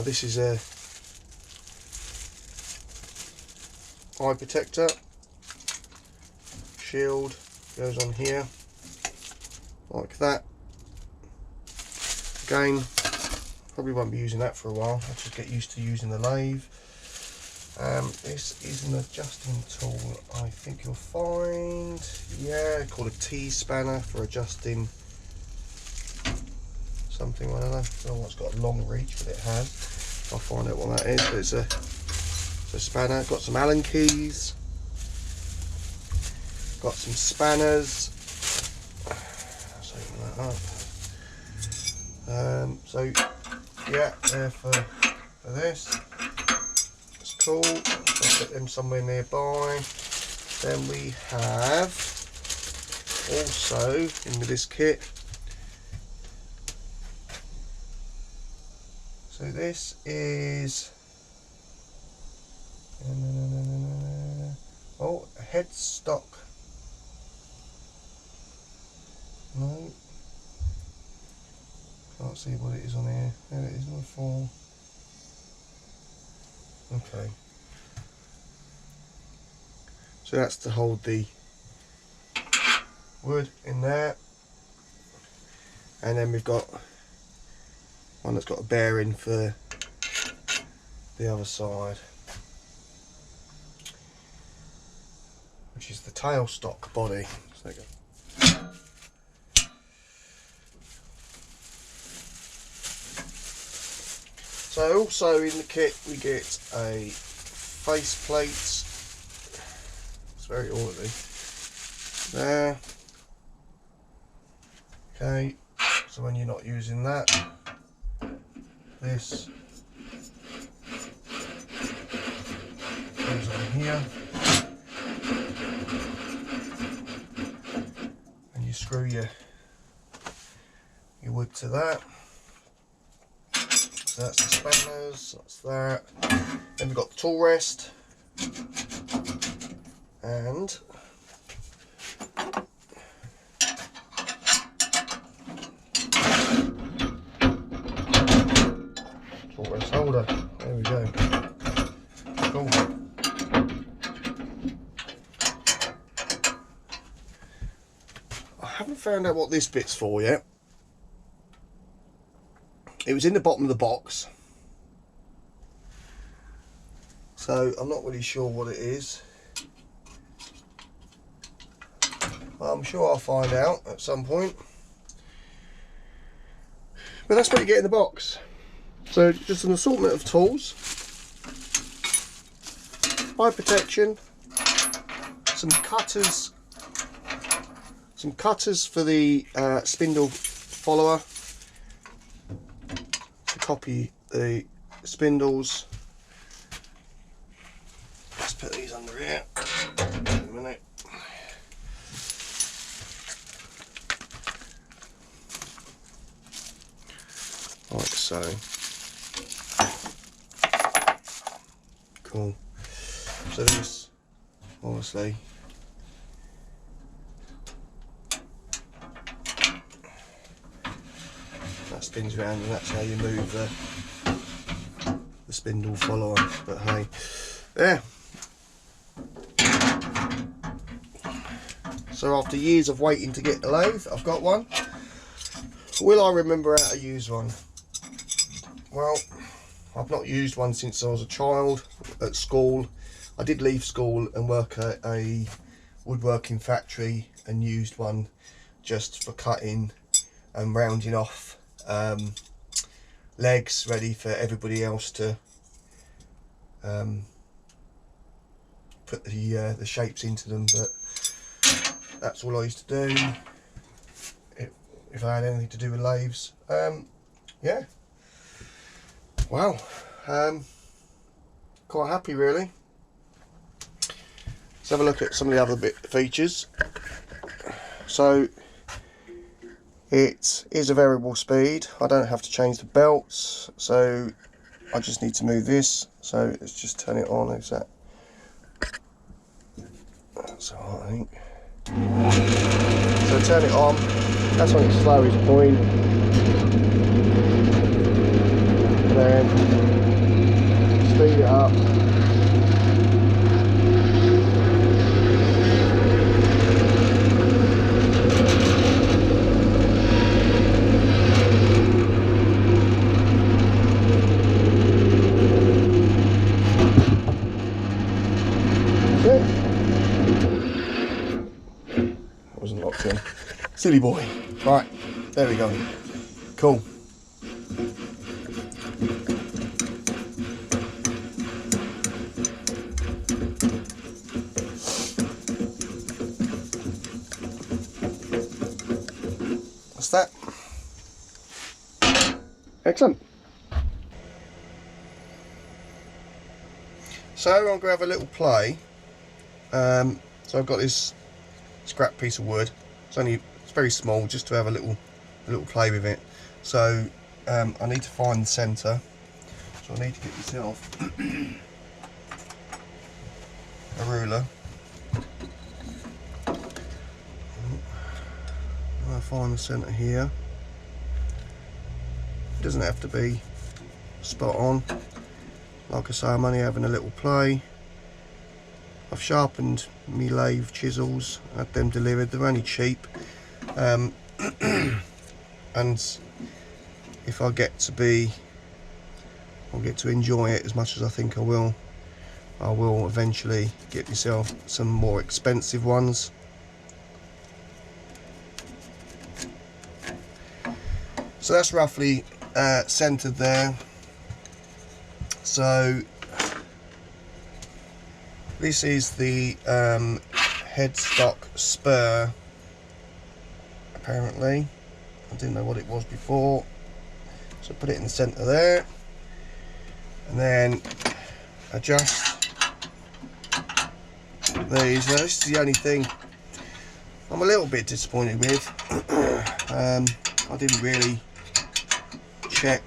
This is a eye protector, shield, goes on here like that. Again, probably won't be using that for a while. I'll just get used to using the lathe. This is an adjusting tool, I think you'll find, yeah, called a T-spanner for adjusting something, I don't know. I don't know what's got a long reach, but it has. I'll find out what that is, but it's a spanner. Got some Allen keys, got some spanners. Let's open that up. So yeah, there for this. It's cool. I'll put them somewhere nearby. Then we have also in with this kit. So this is a headstock. No, can't see what it is on here. There it is, number 4. Okay. So that's to hold the wood in there. And then we've got one that's got a bearing for the other side, which is the tailstock body. So, so also in the kit we get a face plate. It's very orderly. There. Okay, so when you're not using that, this goes on here, and you screw your wood to that. So that's the spanners, that's that. Then we've got the tool rest, and tool rest holder. There we go. Cool. I haven't found out what this bit's for yet. It was in the bottom of the box, so I'm not really sure what it is. I'm sure I'll find out at some point. But that's what you get in the box. So just an assortment of tools, eye protection, some cutters for the spindle follower to copy the spindles. Let's put these under here. Wait a minute. Like so. Cool. So this, obviously, that spins around, and that's how you move the spindle follower. But hey, yeah. So after years of waiting to get the lathe, I've got one. Will I remember how to use one? Well, I've not used one since I was a child at school. I did leave school and work at a woodworking factory and used one just for cutting and rounding off legs ready for everybody else to put the shapes into them. But that's all I used to do if I had anything to do with lathes. Yeah. Wow. Quite happy really. Let's have a look at some of the other features. So it is a variable speed. I don't have to change the belts, so I just need to move this. So let's just turn it on. Is that? That's alright, I think. So turn it on. That's when it's slowest point. then speed it up. Wasn't locked in. Silly boy. Right, there we go. Cool. That's that. Excellent. So I'm going to have a little play. So I've got this scrap piece of wood. It's very small, just to have a little play with it. So I need to find the centre. So I need to get myself a ruler. I'll find the centre here. It doesn't have to be spot on. Like I say, I'm only having a little play. I've sharpened my lathe chisels, had them delivered. They're only cheap, and if I'll get to enjoy it as much as I think I will eventually get myself some more expensive ones. So that's roughly centered there. So this is the headstock spur, apparently. I didn't know what it was before. So put it in the centre there, and then adjust these. Now this is the only thing I'm a little bit disappointed with. I didn't really check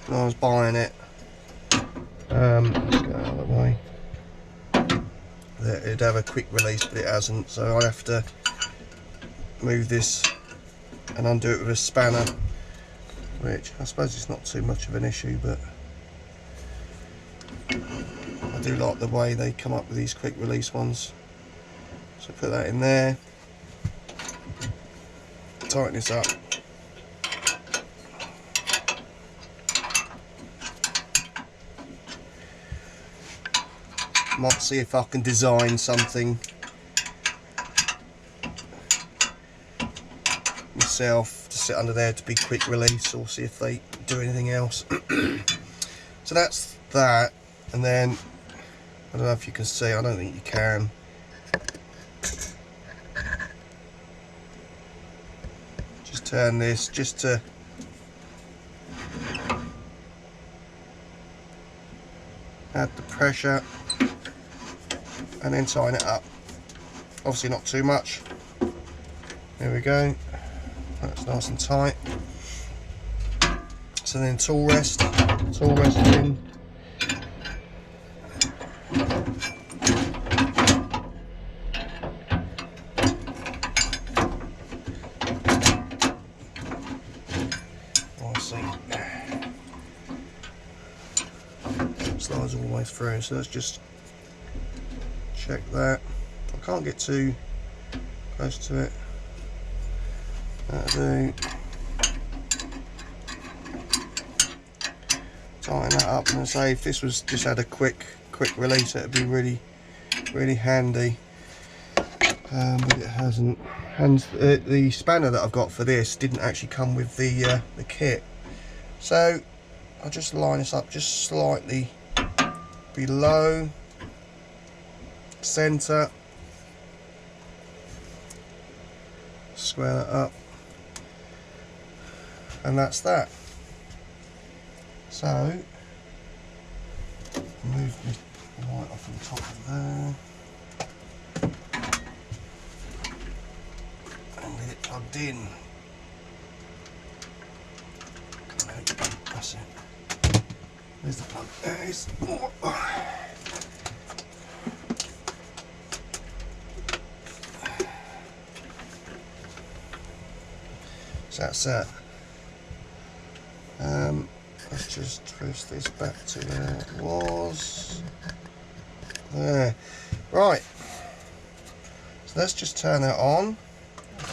when I was buying it. Let's go out of the way. It'd have a quick release, but it hasn't, so I have to move this and undo it with a spanner, which I suppose it's not too much of an issue, but I do like the way they come up with these quick release ones. So put that in there, tighten this up. Might see if I can design something myself to sit under there to be quick release, or see if they do anything else. So that's that, and then I don't know if you can see, I don't think you can. Just turn this just to add the pressure, and then tighten it up. Obviously not too much. There we go. That's nice and tight. So then tool rest in. Slides all the way through, so let's just check that. I can't get too close to it. That'll do. Tighten that up, and I say if this was just had a quick release, it'd be really handy. But it hasn't. And the spanner that I've got for this didn't actually come with the kit. So I'll just line this up just slightly below centre, square that up, and that's that. So move the light off the top of there and get it plugged in. That's it. There's the plug. There it is. So that's that. let's just twist this back to where it was. There. Right. So let's just turn that on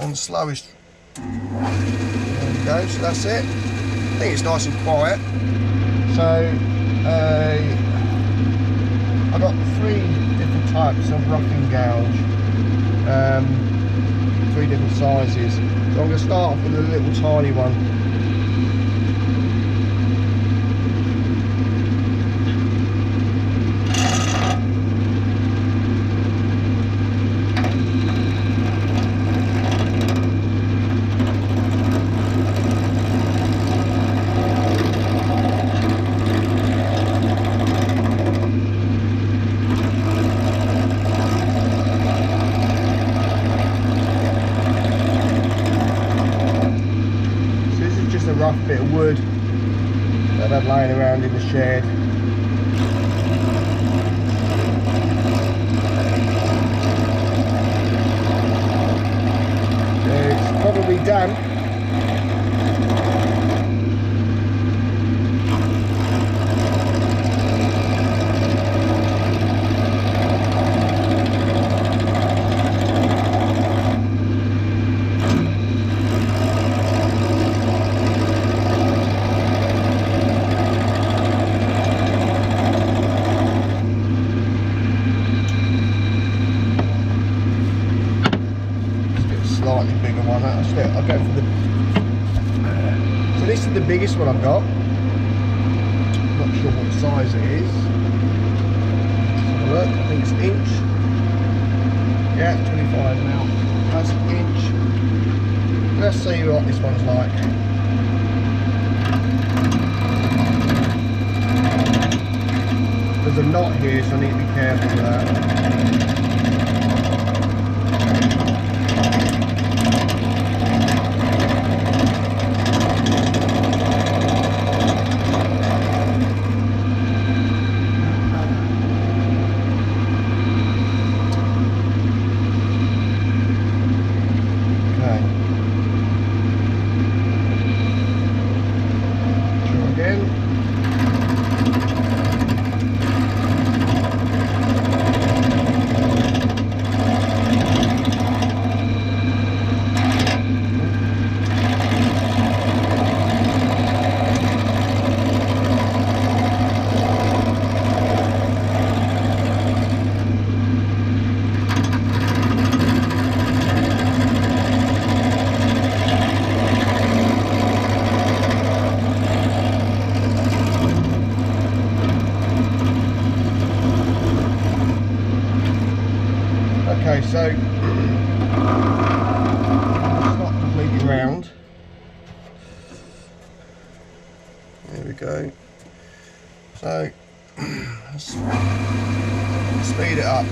the slowest. There we go. So that's it. I think it's nice and quiet. So I've got 3 different types of roughing gouge. 3 different sizes. So I'm going to start off with a little tiny one. Rough bit of wood that I've had lying around in the shed. It's probably damp. Slightly bigger one. I'll go for the. So this is the biggest one I've got. Not sure what size it is. Let's have a look. I think it's an inch. Yeah, 25 now. That's an inch. Let's see what this one's like. There's a knot here, so I need to be careful with that. Okay, so it's not completely round. There we go. So let's speed it up.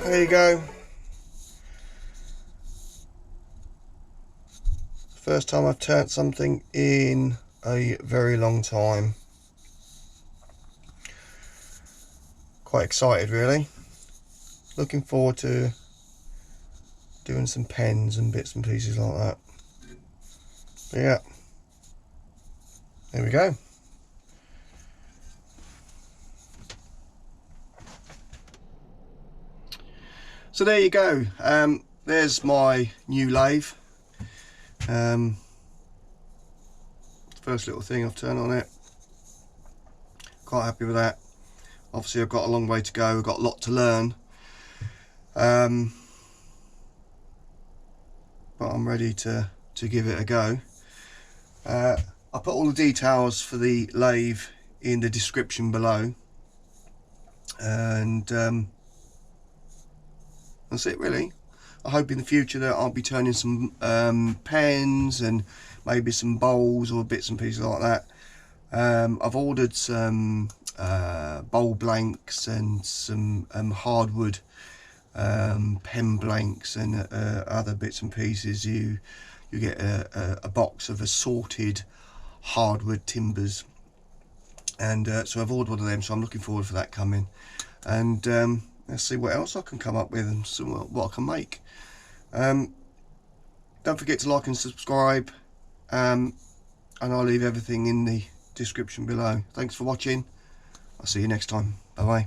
So there you go. First time I've turned something in a very long time. Quite excited really. Looking forward to doing some pens and bits and pieces like that. But yeah, there we go. So there you go. There's my new lathe. First little thing I've turned on it. Quite happy with that. Obviously I've got a long way to go. I've got a lot to learn. But I'm ready to give it a go. I put all the details for the lathe in the description below. And that's it really. I hope in the future that I'll be turning some pens and maybe some bowls or bits and pieces like that. I've ordered some bowl blanks and some hardwood pen blanks and other bits and pieces. You get a box of assorted hardwood timbers, and so I've ordered one of them, so I'm looking forward for that coming. And let's see what else I can come up with and see what I can make. Don't forget to like and subscribe, and I'll leave everything in the description below. Thanks for watching. I'll see you next time. Bye bye.